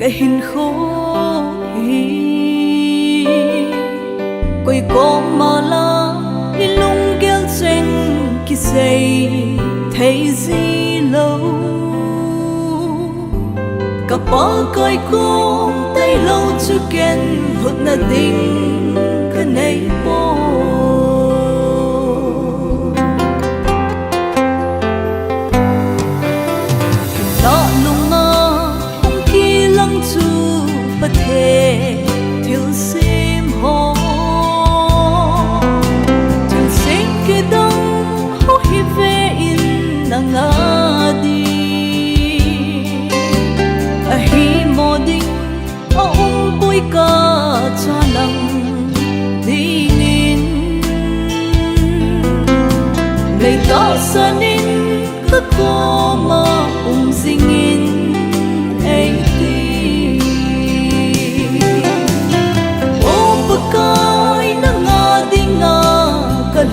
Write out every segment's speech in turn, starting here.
cái hình khô hi quay con mà la hi lung kéo tranh khi say thấy gì lâu cả bao coi con tay lâu chưa kén hụt na tình cái này bỏ bất thể thiếu sim ho thiếu sinh kia đông ho hi về in nang adi a hi mo ding a bui ka cha nang dingin lấy ta sanin ka ko ma zingin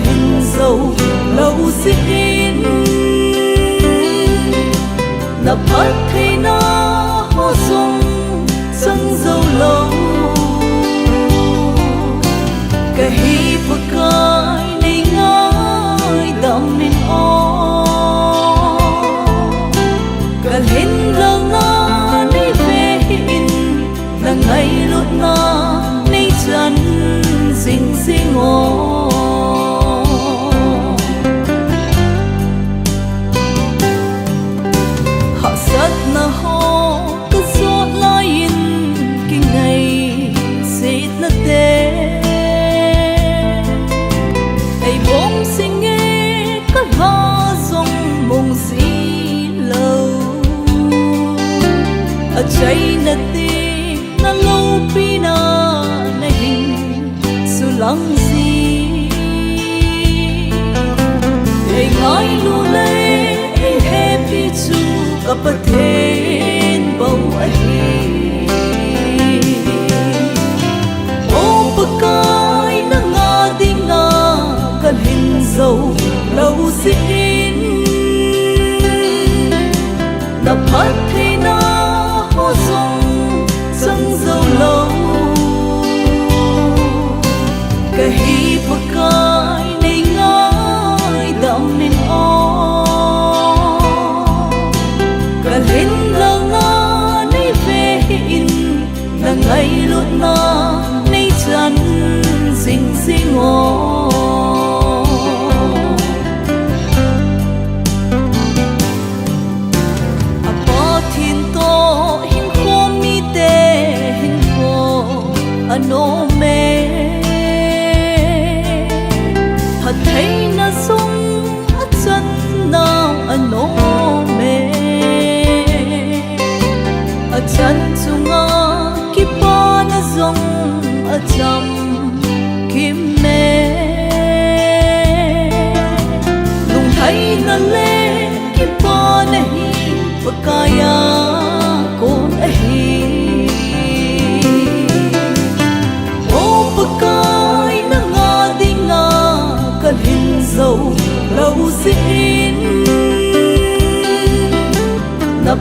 hình dầu lâu xin na phát thấy na hoa sông sân dầu lâu cái hi bậc cai này ngài đam mình o cái hình lâu na này về in là ngày lúc na này chân xinh xinh o na ho cứ giọt la in kinh ngày xịt na te ai bóng sinh nghe có hoa rong mông xí lâu ở trái na ti na lâu pi na na hình su lăng gì ai ngái lu lê ai happy chu kapag bầu ấy ô bậc cai na nga đi nga cần hình dầu lâu xin na phát thấy na hoa sông sân dầu lâu cái hi bậc cai này ngài đam mình o hình lâu na nay về in là ngày lúc na nay chân xinh xinh ngô à bỏ thiên to hình khô mi tê hình khô à nô mê thật thấy na sung à chân nào à nô mê chân sunga ki pa na zong a cham kim me lung thai na le ki pa na hi pakaya kon a hi o pakai na nga ding nga kan hin dầu lâu xin na